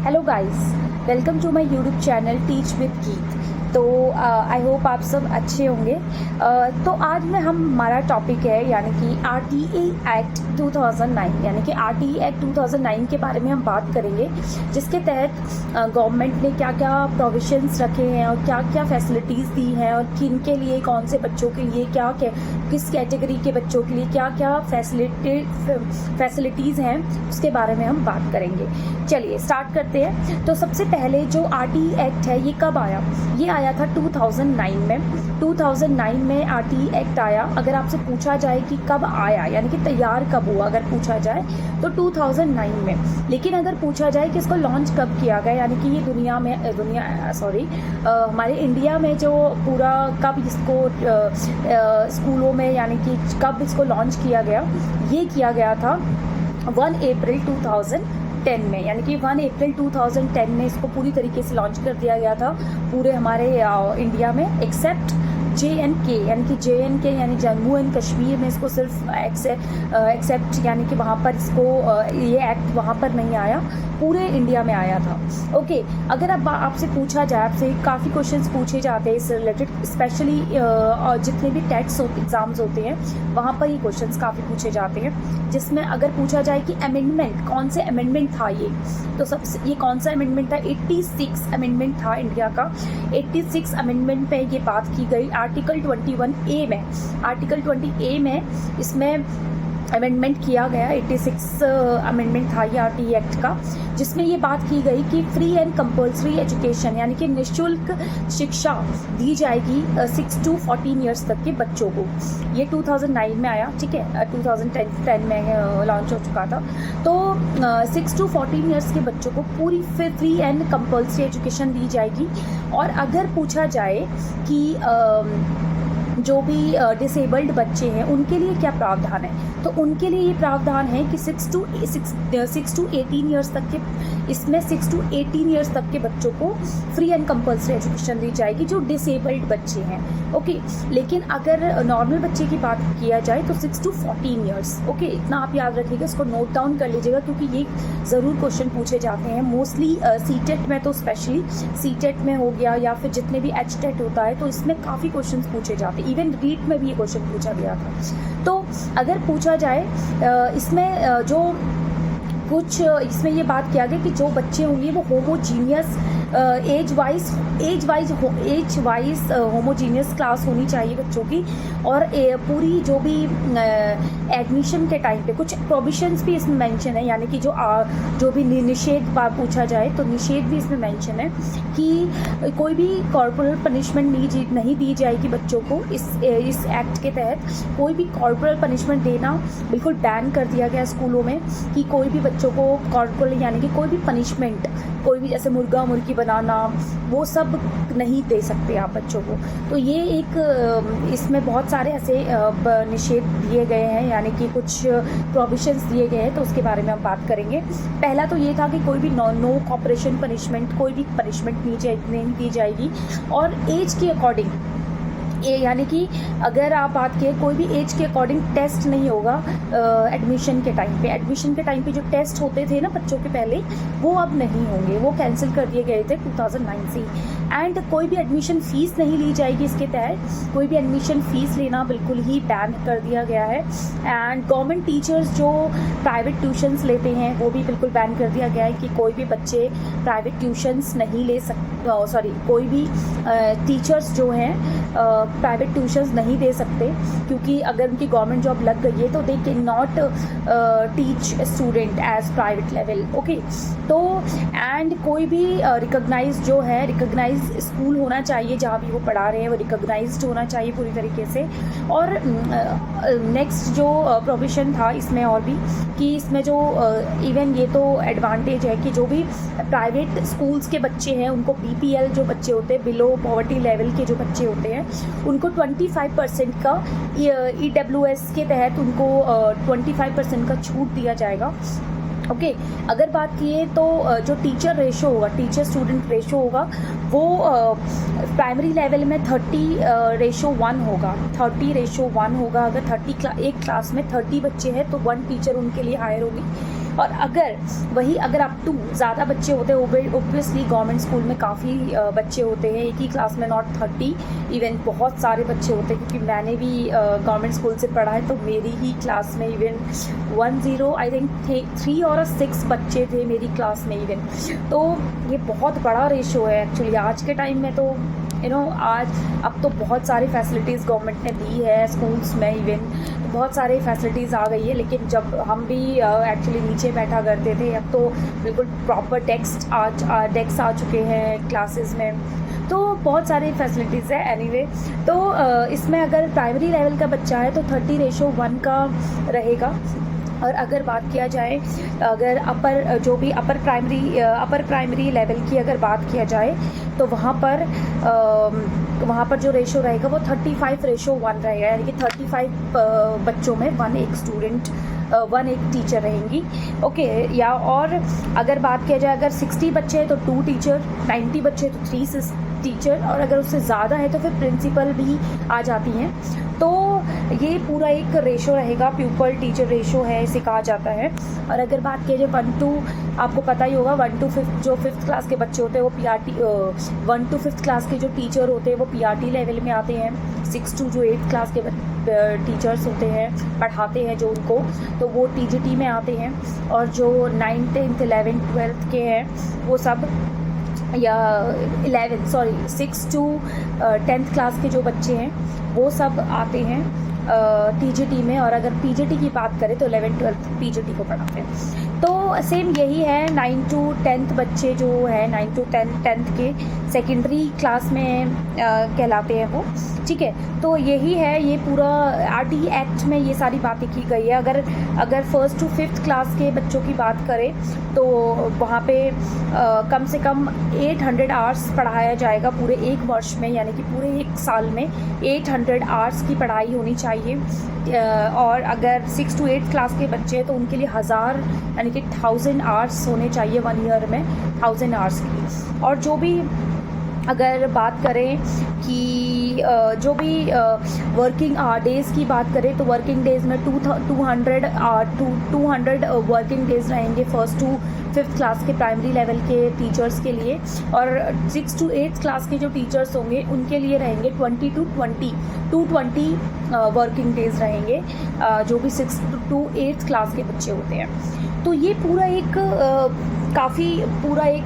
Hello guys, welcome to my YouTube channel Teach with Geet. तो I hope आप सब अच्छे होंगे। तो आज में हमारा टॉपिक है यानी कि RTE एक्ट 2009 यानी कि RTE एक्ट 2009 के बारे में हम बात करेंगे, जिसके तहत गवर्नमेंट ने क्या क्या प्रोविजंस रखे हैं और क्या क्या फैसिलिटीज़ दी हैं और किन के लिए, कौन से बच्चों के लिए क्या क्या, किस कैटेगरी के बच्चों के लिए क्या क्या फैसिलिटीज़ हैं, उसके बारे में हम बात करेंगे। चलिए स्टार्ट करते हैं। तो सबसे पहले जो RTE एक्ट है ये कब आया? ये आया था 2009 में। 2009 में RTE एक्ट आया। अगर आपसे पूछा जाए कि कब आया यानी कि तैयार कब हुआ, अगर पूछा जाए तो 2009 में। लेकिन अगर पूछा जाए कि इसको लॉन्च कब किया गया यानी कि ये हमारे इंडिया में जो पूरा कब इसको स्कूलों में यानी कि कब इसको लॉन्च किया गया, ये किया गया था 1 अप्रैल 2010 में। यानी कि 1 अप्रैल 2010 में इसको पूरी तरीके से लॉन्च कर दिया गया था पूरे हमारे इंडिया में, एक्सेप्ट JNK यानी कि JNK यानी जम्मू एंड कश्मीर में इसको सिर्फ एक्सेप्ट यानी कि वहाँ पर इसको ये एक्ट वहाँ पर नहीं आया, पूरे इंडिया में आया था। ओके, अगर अब आपसे पूछा जाए, आपसे काफ़ी क्वेश्चंस पूछे जाते हैं इससे रिलेटेड, स्पेशली जितने भी टेट्स एग्ज़ाम्स होते हैं वहाँ पर ये क्वेश्चंस काफ़ी पूछे जाते हैं, जिसमें अगर पूछा जाए कि अमेंडमेंट कौन से अमेंडमेंट था ये, तो सबसे ये कौन सा अमेंडमेंट था? 86 अमेंडमेंट था इंडिया का। 86 अमेंडमेंट पे ये बात की गई आर्टिकल 21A में। आर्टिकल 20A में इसमें अमेंडमेंट किया गया। 86 अमेंडमेंट था ये RTE एक्ट का, जिसमें ये बात की गई कि फ्री एंड कंपल्सरी एजुकेशन यानी कि निःशुल्क शिक्षा दी जाएगी 6 to 14 ईयर्स तक के बच्चों को। ये 2009 में आया, ठीक है, 2010 में लॉन्च हो चुका था। तो 6 to 14 ईयर्स के बच्चों को पूरी फ्री एंड कंपल्सरी एजुकेशन दी जाएगी। और अगर पूछा जाए कि जो भी डिसेबल्ड बच्चे हैं उनके लिए क्या प्रावधान है, तो उनके लिए ये प्रावधान है कि 6 to 18 ईयर्स तक के, इसमें 6 to 18 ईयर्स तक के बच्चों को फ्री एंड कंपल्सरी एजुकेशन दी जाएगी जो डिसेबल्ड बच्चे हैं। ओके, लेकिन अगर नॉर्मल बच्चे की बात किया जाए तो 6 to 14 ईयर्स। ओके, इतना आप याद रखिएगा, इसको नोट डाउन कर लीजिएगा क्योंकि ये ज़रूर क्वेश्चन पूछे जाते हैं मोस्टली CTET में। तो स्पेशली CTET में हो गया या फिर जितने भी HTET होता है तो इसमें काफ़ी क्वेश्चन पूछे जाते हैं। इवन रीट में भी ये क्वेश्चन पूछा गया था। तो अगर पूछा जाए इसमें जो कुछ इसमें ये बात किया गया कि जो बच्चे होंगे वो homogeneous age wise homogeneous class होनी चाहिए बच्चों की। और पूरी जो भी एडमिशन के टाइम पे कुछ प्रोविजंस भी इसमें मेंशन है, यानी कि जो भी निषेध पूछा जाए तो निषेध भी इसमें मेंशन है कि कोई भी कॉर्पोरल पनिशमेंट नहीं दी जाएगी बच्चों को। इस एक्ट के तहत कोई भी कॉर्पोरल पनिशमेंट देना बिल्कुल बैन कर दिया गया स्कूलों में, कि कोई भी बच्चों को कॉर्पोरल यानी कि कोई भी पनिशमेंट, कोई भी जैसे मुर्गा मुर्गी बनाना, वो सब नहीं दे सकते आप बच्चों को। तो ये एक इसमें बहुत सारे ऐसे निषेध दिए गए हैं यानी कि कुछ प्रोविजंस दिए गए हैं, तो उसके बारे में हम बात करेंगे। पहला तो ये था कि कोई भी नो कॉपरेशन पनिशमेंट, कोई भी पनिशमेंट नहीं दी जाएगी। और एज के अकॉर्डिंग यानी कि अगर आप बात करें कोई भी एज के अकॉर्डिंग टेस्ट नहीं होगा एडमिशन के टाइम पे। एडमिशन के टाइम पे जो टेस्ट होते थे ना बच्चों के पहले, वो अब नहीं होंगे, वो कैंसिल कर दिए गए थे 2009 से। एंड कोई भी एडमिशन फ़ीस नहीं ली जाएगी इसके तहत, कोई भी एडमिशन फ़ीस लेना बिल्कुल ही बैन कर दिया गया है। एंड गवर्नमेंट टीचर्स जो प्राइवेट ट्यूशन्स लेते हैं वो भी बिल्कुल बैन कर दिया गया है कि कोई भी बच्चे प्राइवेट ट्यूशन्स नहीं ले सकते, कोई भी टीचर्स जो हैं प्राइवेट ट्यूशन्स नहीं दे सकते, क्योंकि अगर उनकी गवर्नमेंट जॉब लग गई है तो they can not teach student as private level. Okay, तो एंड कोई भी रिकॉग्नाइज जो है, रिकॉग्नाइज स्कूल होना चाहिए जहाँ भी वो पढ़ा रहे हैं, वो रिकॉग्नाइज्ड होना चाहिए पूरी तरीके से। और नेक्स्ट जो प्रोविजन था इसमें और भी कि इसमें जो इवन ये तो एडवांटेज है कि जो भी प्राइवेट स्कूल्स के बच्चे हैं उनको BPL जो बच्चे होते हैं, बिलो पॉवर्टी लेवल के जो बच्चे होते हैं, उनको 25% का EWS के तहत उनको 25% का छूट दिया जाएगा। ओके, अगर बात किए तो जो टीचर रेशो होगा, टीचर स्टूडेंट रेशो होगा, वो प्राइमरी लेवल में 30:1 होगा। 30:1 होगा। अगर एक क्लास में 30 बच्चे हैं तो 1 टीचर उनके लिए हायर होगी। और अगर आप टू ज़्यादा बच्चे होते हैं, ओब्वियसली गवर्नमेंट स्कूल में काफ़ी बच्चे होते हैं, एक ही क्लास में नॉट 30, इवन बहुत सारे बच्चे होते हैं, क्योंकि मैंने भी गवर्नमेंट स्कूल से पढ़ा है, तो मेरी ही क्लास में इवन 10 आई थिंक 3 और 6 बच्चे थे मेरी क्लास में इवन। तो ये बहुत बड़ा रेशो है एक्चुअली आज के टाइम में। तो आज अब तो बहुत सारी फैसिलिटीज़ गवर्नमेंट ने दी है स्कूल्स में इवन, बहुत सारी फैसिलिटीज़ आ गई है। लेकिन जब हम भी एक्चुअली नीचे बैठा करते थे, अब तो बिल्कुल प्रॉपर डेस्क आ चुके हैं क्लासेस में, तो बहुत सारी फैसिलिटीज़ है एनीवे। तो इसमें अगर प्राइमरी लेवल का बच्चा है तो 30:1 का रहेगा। और अगर बात किया जाए, अगर अपर प्राइमरी लेवल की अगर बात किया जाए, तो वहाँ पर जो रेशो रहेगा वो 35:1 रहेगा, यानी कि 35 बच्चों में 1 एक टीचर रहेंगी। ओके, या और अगर बात किया जाए, अगर 60 बच्चे हैं तो 2 टीचर, 90 बच्चे तो 3 टीचर, और अगर उससे ज़्यादा है तो फिर प्रिंसिपल भी आ जाती हैं। तो ये पूरा एक रेशो रहेगा, प्यूपल टीचर रेशो है इसे कहा जाता है। और अगर बात किया जाए 1 to, आपको पता ही होगा 1 to 5 जो 5th क्लास के बच्चे होते हैं वो PRT 1 to 5th क्लास के जो टीचर होते हैं वो PRT लेवल में आते हैं। 6 to जो 8th क्लास के टीचर्स होते हैं, पढ़ाते हैं जो उनको, तो वो TGT में आते हैं। और जो 9th 10th 11th 12th के हैं वो सब, या 6 to 10th क्लास के जो बच्चे हैं वो सब आते हैं TGT में। और अगर PGT की बात करें तो 11th 12th PGT को पढ़ाते हैं। तो सेम यही है, 9 to 10th बच्चे जो है 9 to 10th के सेकेंडरी क्लास में कहलाते हैं वो, ठीक है। तो यही है, ये पूरा RT एक्ट में ये सारी बातें की गई है। अगर 1st to 5th क्लास के बच्चों की बात करें तो वहाँ पे कम से कम 800 आवर्स पढ़ाया जाएगा पूरे एक वर्ष में, यानी कि पूरे एक साल में 800 आवर्स की पढ़ाई होनी चाहिए। और अगर 6 to 8th क्लास के बच्चे हैं तो उनके लिए 1000 यानी कि 1000 आवर्स होने चाहिए 1 ईयर में, 1000 आवर्स की। और जो भी अगर बात करें कि जो भी वर्किंग डेज़ की बात करें तो वर्किंग डेज़ में 200 वर्किंग डेज़ रहेंगे 1st to 5th क्लास के प्राइमरी लेवल के टीचर्स के लिए। और 6 to 8th क्लास के जो टीचर्स होंगे उनके लिए रहेंगे 220 वर्किंग डेज़ रहेंगे, जो भी 6 to 8th क्लास के बच्चे होते हैं। तो ये पूरा एक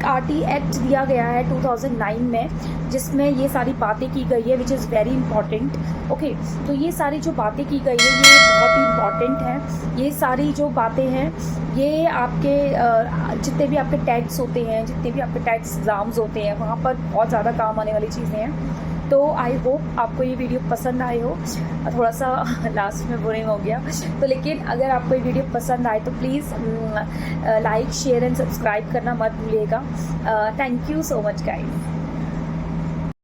RT एक्ट दिया गया है 2009 में, जिसमें ये सारी बातें की गई है, which is very important. Okay, तो ये सारी जो बातें की गई है ये बहुत ही इम्पॉर्टेंट हैं। ये सारी जो बातें हैं ये आपके जितने भी आपके टेट्स होते हैं, जितने भी आपके टेट्स एग्ज़ाम्स होते हैं, वहाँ पर बहुत ज़्यादा काम आने वाली चीज़ें हैं। तो आई होप आपको ये वीडियो पसंद आए हो। थोड़ा सा लास्ट में बोरिंग हो गया तो, लेकिन अगर आपको ये वीडियो पसंद आए तो please like share and subscribe करना मत भूलिएगा। Thank you so much guys.